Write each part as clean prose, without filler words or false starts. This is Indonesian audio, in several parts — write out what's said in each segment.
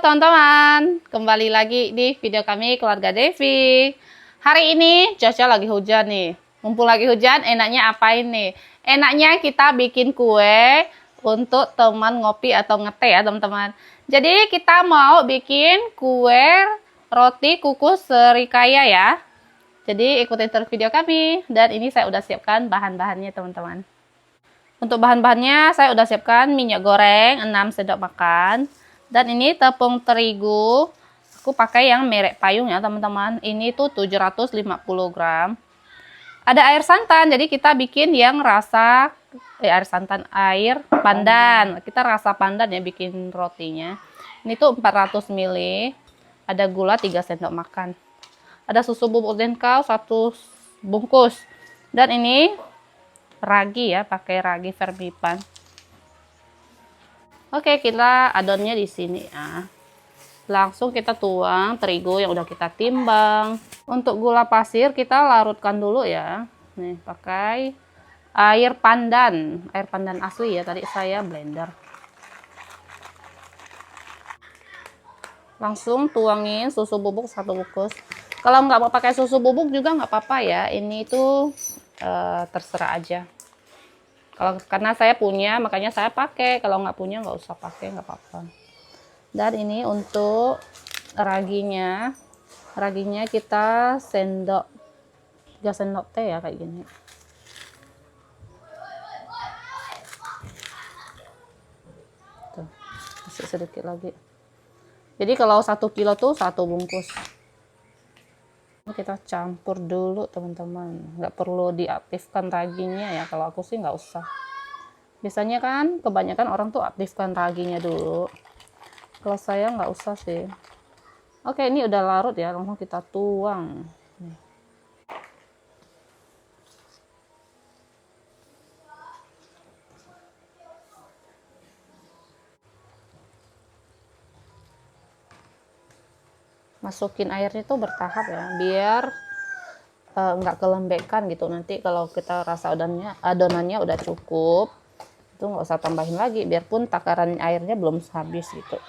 teman-teman, kembali lagi di video kami keluarga Devi. Hari ini cuaca lagi hujan nih. Mumpung lagi hujan, enaknya apain nih? Enaknya kita bikin kue untuk teman ngopi atau ngeteh ya teman-teman. Jadi kita mau bikin kue roti kukus serikaya ya. Jadi ikutin terus video kami. Dan ini saya udah siapkan bahan-bahannya teman-teman. Untuk bahan-bahannya saya udah siapkan minyak goreng 6 sendok makan. Dan ini tepung terigu, aku pakai yang merek Payung ya teman-teman. Ini tuh 750 gram. Ada air santan, jadi kita bikin yang rasa air pandan. Kita rasa pandan ya bikin rotinya. Ini tuh 400 ml. Ada gula 3 sendok makan. Ada susu bubuk Denkau 1 bungkus. Dan ini ragi ya, pakai ragi Vermipan. Oke, kita adonnya di sini ya. Langsung kita tuang terigu yang udah kita timbang. Untuk gula pasir kita larutkan dulu ya. Nih, pakai air pandan asli ya. Tadi saya blender. Langsung tuangin susu bubuk 1 bungkus. Kalau nggak mau pakai susu bubuk juga nggak apa-apa ya. Ini tuh terserah aja. Karena saya punya, makanya saya pakai. Kalau nggak punya, nggak usah pakai, nggak apa-apa. Dan ini untuk raginya. Raginya kita 3 sendok teh ya, kayak gini. Tuh, masih sedikit lagi. Jadi kalau 1 kilo tuh 1 bungkus. Kita campur dulu teman-teman, nggak perlu diaktifkan raginya ya. Kalau aku sih nggak usah. Biasanya kan kebanyakan orang tuh aktifkan raginya dulu. Kalau saya nggak usah sih. Oke, ini udah larut ya, langsung kita tuang. Nih. Masukin airnya tuh bertahap ya, biar nggak kelembekan gitu. Nanti kalau kita rasa adonannya udah cukup, itu nggak usah tambahin lagi, biarpun takaran airnya belum habis gitu.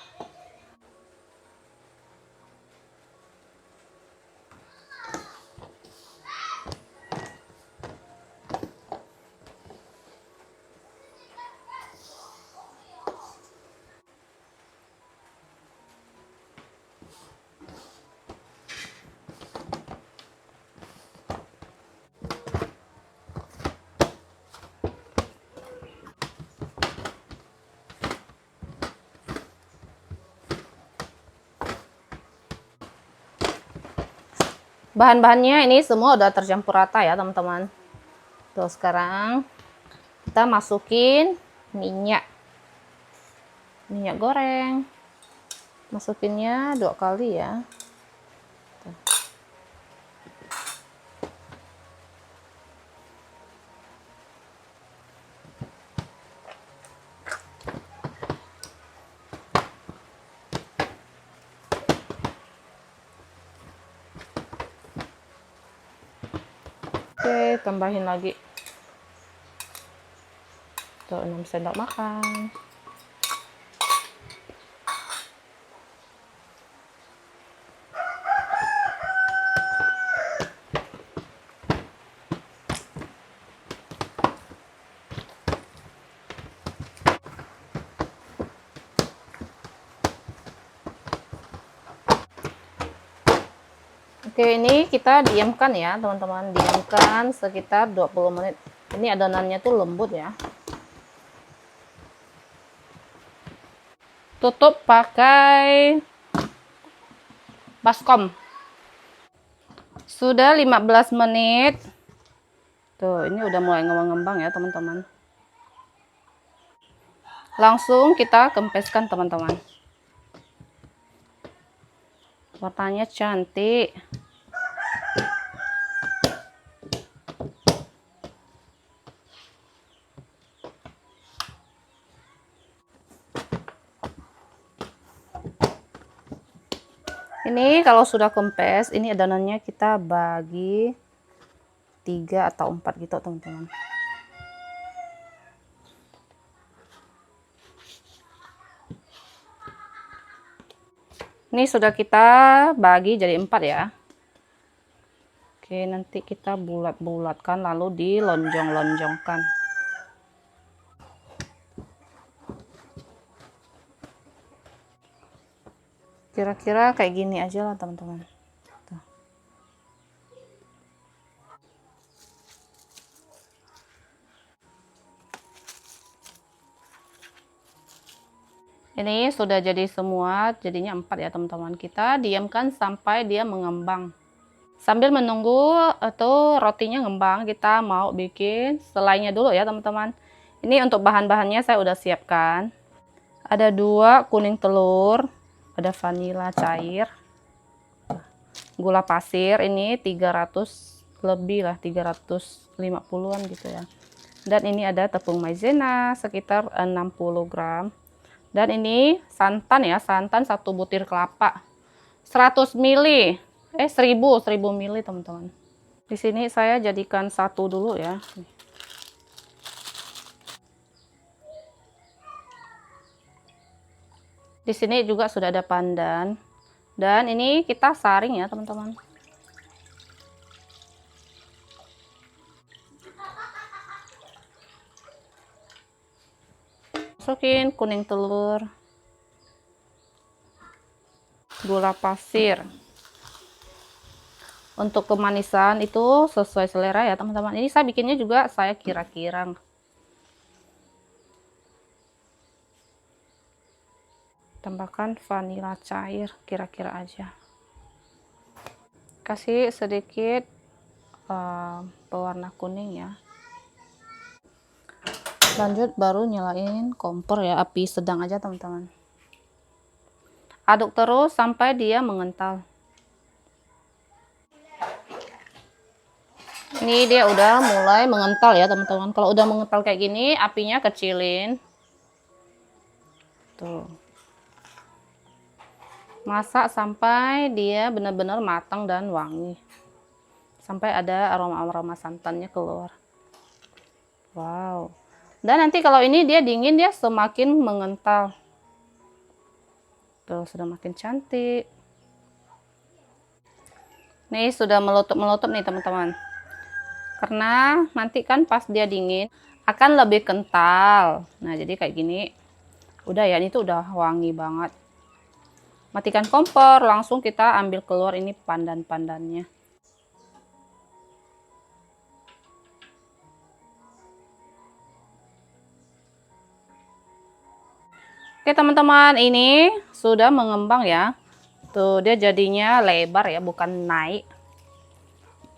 Bahan-bahannya ini semua udah tercampur rata ya teman-teman. Tuh, sekarang kita masukin minyak goreng. Masukinnya 2 kali ya. Tuh. Oke, tambahin lagi. Tuh, 6 sendok makan. Oke, ini kita diamkan ya teman-teman, diamkan sekitar 20 menit. Ini adonannya tuh lembut ya. Tutup pakai baskom. Sudah 15 menit. Tuh, ini udah mulai ngembang-ngembang ya teman-teman. Langsung kita kempeskan teman-teman. Warnanya cantik. Ini kalau sudah kempes, ini adonannya kita bagi 3 atau 4 gitu teman-teman. Ini sudah kita bagi jadi 4 ya. Oke, nanti kita bulat-bulatkan lalu dilonjong-lonjongkan. Kira-kira kayak gini aja lah teman-teman. Ini sudah jadi semua, jadinya 4 ya teman-teman. Kita diamkan sampai dia mengembang. Sambil menunggu atau rotinya ngembang, kita mau bikin selainya dulu ya teman-teman. Ini untuk bahan-bahannya saya udah siapkan. Ada 2 kuning telur, ada vanila cair, gula pasir ini 300 lebih lah, 350-an gitu ya. Dan ini ada tepung maizena sekitar 60 gram. Dan ini santan ya, santan 1 butir kelapa. 100 ml. 1000 ml teman-teman. Di sini saya jadikan 1 dulu ya. Di sini juga sudah ada pandan. Dan ini kita saring ya, teman-teman. Masukin kuning telur, gula pasir. Untuk kemanisan itu sesuai selera ya teman-teman. Ini saya bikinnya juga saya kira-kira. Tambahkan vanila cair kira-kira aja. Kasih sedikit pewarna kuning ya. Lanjut baru nyalain kompor ya, api sedang aja teman-teman. Aduk terus sampai dia mengental. Ini dia udah mulai mengental ya teman-teman. Kalau udah mengental kayak gini, apinya kecilin. Tuh. Masak sampai dia benar-benar matang dan wangi. Sampai ada aroma-aroma santannya keluar. Wow. Dan nanti kalau ini dia dingin, dia semakin mengental. Tuh, sudah makin cantik. Nih sudah melutup-melutup nih teman-teman. Karena nanti kan pas dia dingin akan lebih kental. Nah, jadi kayak gini. Udah ya, ini tuh udah wangi banget. Matikan kompor, langsung kita ambil keluar ini pandan-pandannya. Oke teman-teman, ini sudah mengembang ya. Tuh dia jadinya lebar ya, bukan naik.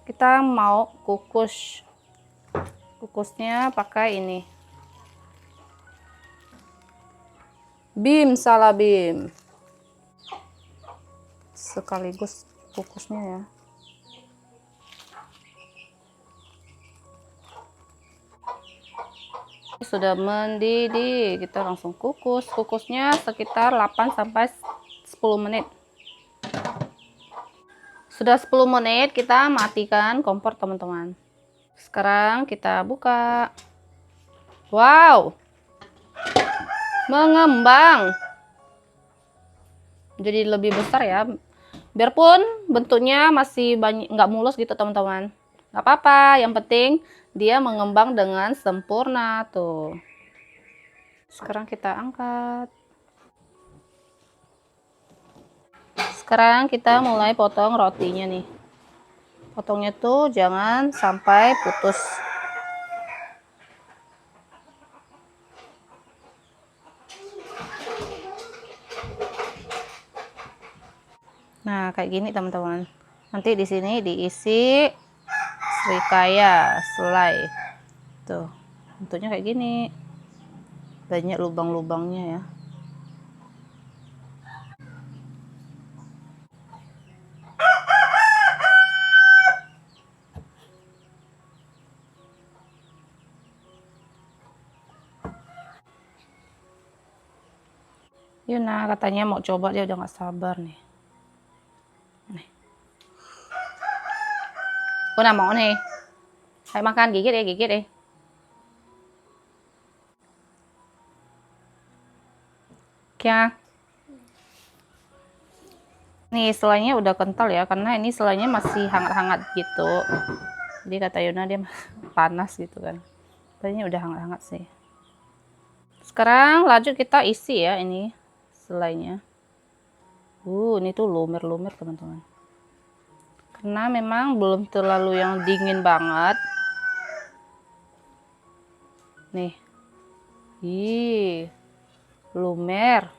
Kita mau kukus. Kukusnya pakai ini. Bim salabim. Sekaligus kukusnya ya. Sudah mendidih, kita langsung kukus. Kukusnya sekitar 8 sampai 10 menit. Sudah 10 menit kita matikan kompor teman-teman. Sekarang kita buka. Wow, mengembang jadi lebih besar ya. Biarpun bentuknya masih banyak nggak mulus gitu teman-teman, nggak apa-apa, yang penting dia mengembang dengan sempurna tuh. Sekarang kita angkat. Sekarang kita mulai potong rotinya nih. Potongnya tuh jangan sampai putus. Nah, kayak gini teman-teman. Nanti di sini diisi srikaya, selai. Tuh, bentuknya kayak gini. Banyak lubang-lubangnya ya. Yuna katanya mau coba, dia udah gak sabar nih. Nih. Una mau nih. Ayo makan, gigit ya, gigit ya. Kya. Nih selainya udah kental ya, karena ini selainya masih hangat-hangat gitu. Jadi kata Yuna dia panas gitu kan. Selainya udah hangat-hangat sih. Sekarang lanjut kita isi ya ini selainya. Ini tuh lumer-lumer teman-teman. Karena memang belum terlalu yang dingin banget. Nih. Lumer.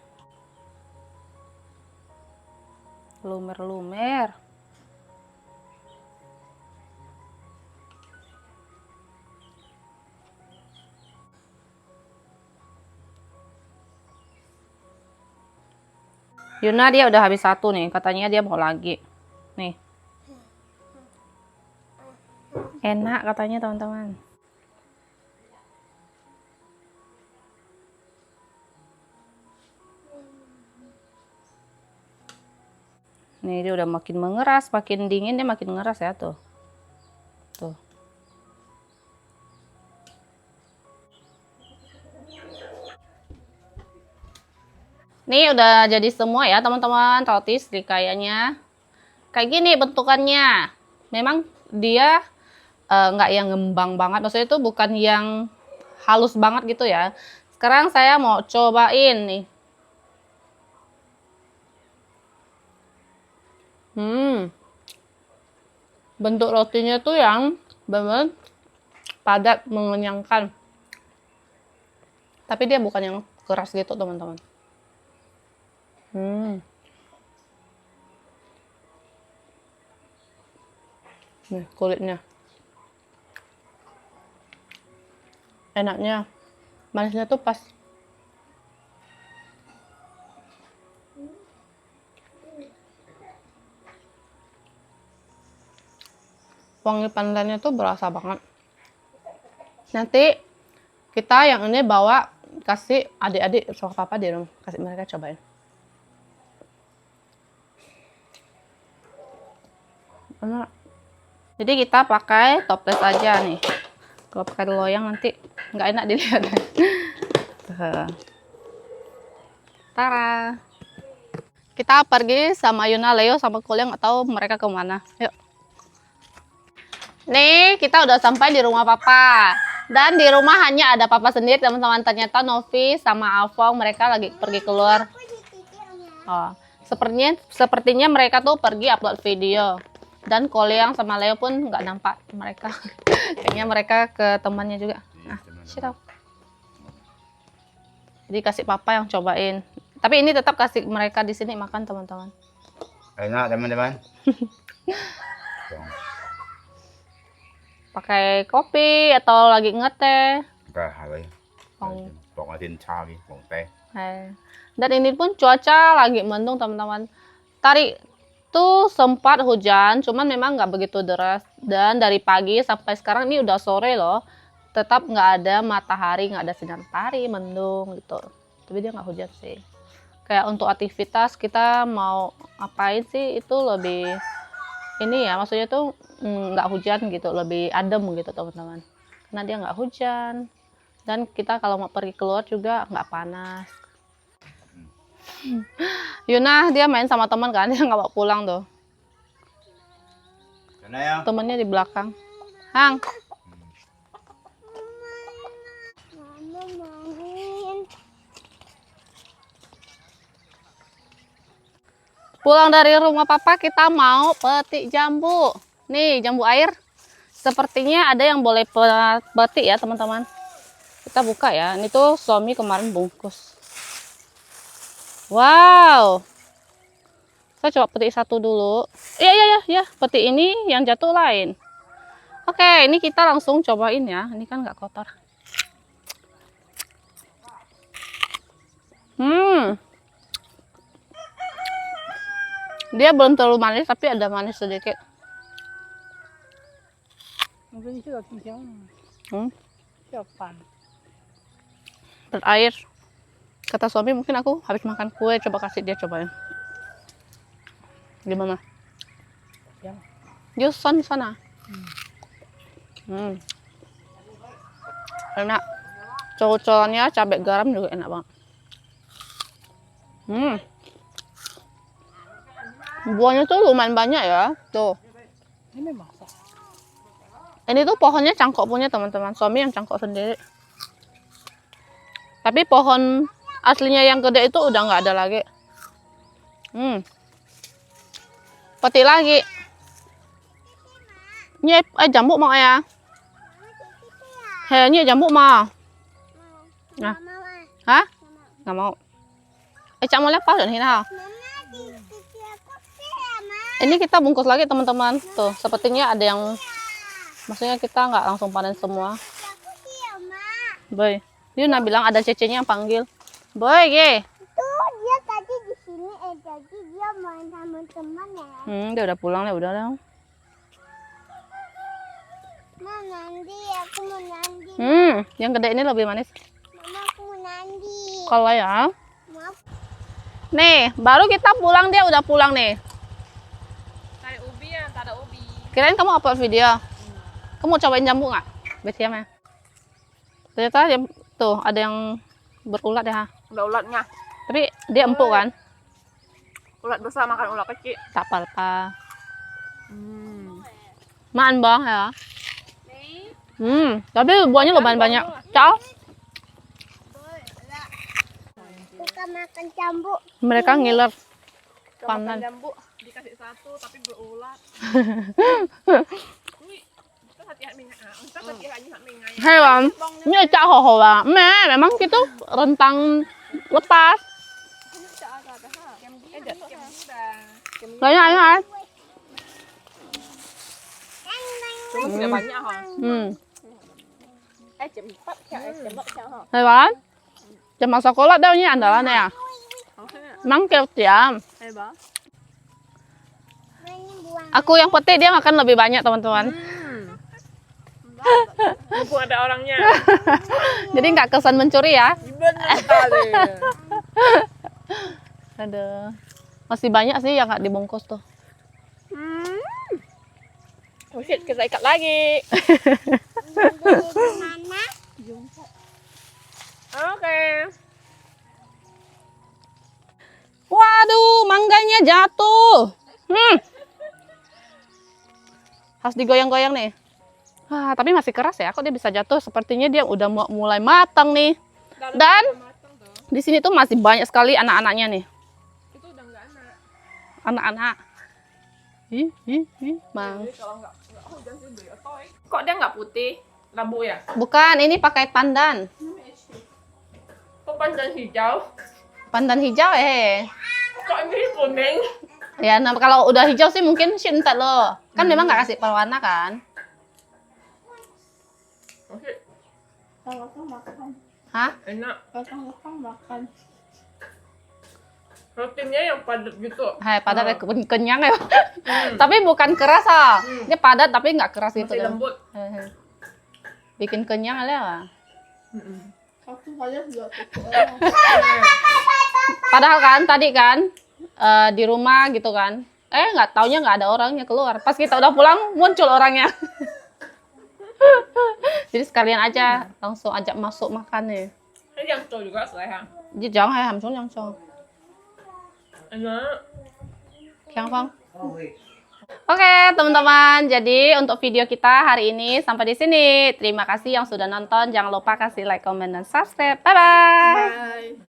Lumer-lumer. Yuna dia udah habis satu nih, katanya dia mau lagi. Nih. Enak katanya teman-teman. Nih dia udah makin mengeras, makin dingin dia makin ngeras ya tuh. Tuh. Nih udah jadi semua ya teman-teman, roti serikayanya. Kayak gini bentukannya. Memang dia nggak yang ngembang banget, maksudnya itu bukan yang halus banget gitu ya. Sekarang saya mau cobain nih. Bentuk rotinya tuh yang bener padat, mengenyangkan. Tapi dia bukan yang keras gitu teman-teman. Nih kulitnya. Enaknya. Manisnya tuh pas. Wangi pandannya tuh berasa banget. Nanti kita yang ini bawa kasih adik-adik sama papa di rumah, kasih mereka cobain. Enak. Jadi kita pakai toples aja nih. Kalau pakai loyang nanti nggak enak dilihat. Tara. Kita pergi sama Yuna, Leo, sama Kuliang, nggak tahu mereka kemana. Yuk. Nih, kita udah sampai di rumah papa. Dan di rumah hanya ada papa sendiri, teman-teman. Ternyata Novi sama Alfong mereka lagi pergi keluar. Oh, sepertinya mereka tuh pergi upload video. Dan Kuliang sama Leo pun nggak nampak mereka. Kayaknya mereka ke temannya juga. Nah, jadi kasih papa yang cobain. Tapi ini tetap kasih mereka di sini makan teman-teman. Enak teman-teman. Pakai kopi atau lagi ngeteh. Dan ini pun cuaca lagi mendung teman-teman. Tadi tuh sempat hujan, cuman memang nggak begitu deras. Dan dari pagi sampai sekarang ini udah sore loh, tetap nggak ada matahari, nggak ada sinar matahari, mendung gitu. Tapi dia nggak hujan sih. Kayak untuk aktivitas kita mau ngapain sih itu lebih ini ya, maksudnya tuh nggak hujan gitu, lebih adem gitu teman-teman. Karena dia nggak hujan. Dan kita kalau mau pergi keluar juga nggak panas. Yuna dia main sama teman kan, dia nggak mau pulang tuh. Temennya di belakang. Hang. Pulang dari rumah papa kita mau petik jambu. Nih jambu air. Sepertinya ada yang boleh petik ya teman-teman. Kita buka ya. Ini tuh suami kemarin bungkus. Wow. Saya coba petik satu dulu. Iya. Petik ini yang jatuh lain. Oke, ini kita langsung cobain ya. Ini kan nggak kotor. Dia belum terlalu manis, tapi ada manis sedikit. Berair. Kata suami mungkin aku habis makan kue, coba kasih dia cobain. Gimana? Jus sana. Enak. Col-colnya cabai garam juga enak banget. Buahnya tuh lumayan banyak ya. Tuh. Ini masak. Ini tuh pohonnya cangkok punya teman-teman. Suami yang cangkok sendiri. Tapi pohon aslinya yang gede itu udah nggak ada lagi. Petik lagi. Ini jambu mau ya? Heh, ini jambu mau. Nah. Hah? Nggak mau. Cak mau lepas dan hina. Ini kita bungkus lagi teman-teman. Tuh, sepertinya ada yang, maksudnya kita nggak langsung panen semua. Boy, dia nak bilang ada cecenya yang panggil. Boy, ge. Tuh dia tadi di sini, jadi dia main sama teman ya. Dia udah pulang deh, udah deh. Mama Nandi, aku mau Nandi. Yang gede ini lebih manis. Mama aku mau Nandi. Kalau ya. Maaf. Nih, baru kita pulang dia udah pulang nih. Cari ubi ya, tak ada ubi. Kirain kamu upload video. Kamu mau cobain jambu nggak? Besiam ya. Ternyata dia, tuh ada yang berulat ya. Udah ulatnya. Tapi dia empuk kan? Ulat besar makan ulat kecil. Tak apa-apa. Maan bang ya. Tapi buahnya lumayan banyak. Ciao. Suka makan jambu. Mereka ngiler. Panen. Jambu dikasih satu tapi berulat. Kita hati-hati minyak. Kita hati-hati minyak. Hewan. Ini cak ho lah. Memang gitu rentang lepas. Banyak ya. Cuma tidak banyak ha. Cepat ya, cepat ya ha. Hewan. Jam sekolah dah ni andalan ya. Mang kêu tiam. Hebat. Ini buang. Aku yang petik dia makan lebih banyak teman-teman. Mumpung ada orangnya. Jadi nggak kesan mencuri ya. Benar sekali. Ada. Masih banyak sih yang nggak dibungkus tuh. Oh shit, kita ikat lagi. Di mana? Oke. Waduh, mangganya jatuh. Harus digoyang-goyang nih. Tapi masih keras ya. Kok dia bisa jatuh? Sepertinya dia udah mulai matang nih. Dan di sini tuh masih banyak sekali anak-anaknya nih. Itu udah nggak anak. Anak-anak. Mang. Kalau nggak hujan sih beli otoy. Kok dia nggak putih? Labu ya? Bukan, ini pakai pandan. Kok panjang hijau? Pandan hijau Kok ini kuning? Ya, nah kalau udah hijau sih mungkin cinta loh. Kan memang nggak kasih pewarna kan? Oke. Hah? Enak. Makan. Rotinya yang padat gitu. Hai, padat kenyang ya. Tapi bukan keras ah. Dia padat tapi nggak keras gitu. Masih lembut. Bikin kenyang lah. Padahal kan tadi kan di rumah gitu kan. Nggak taunya nggak ada orangnya keluar. Pas kita udah pulang muncul orangnya. Jadi sekalian aja langsung ajak masuk makan nih. Ini yang cowok juga selera. Jadi jangan hai ham yang cowok. Enak. Kiang Fang. Oke, teman-teman. Jadi untuk video kita hari ini sampai di sini. Terima kasih yang sudah nonton. Jangan lupa kasih like, comment, dan subscribe. Bye-bye. Bye.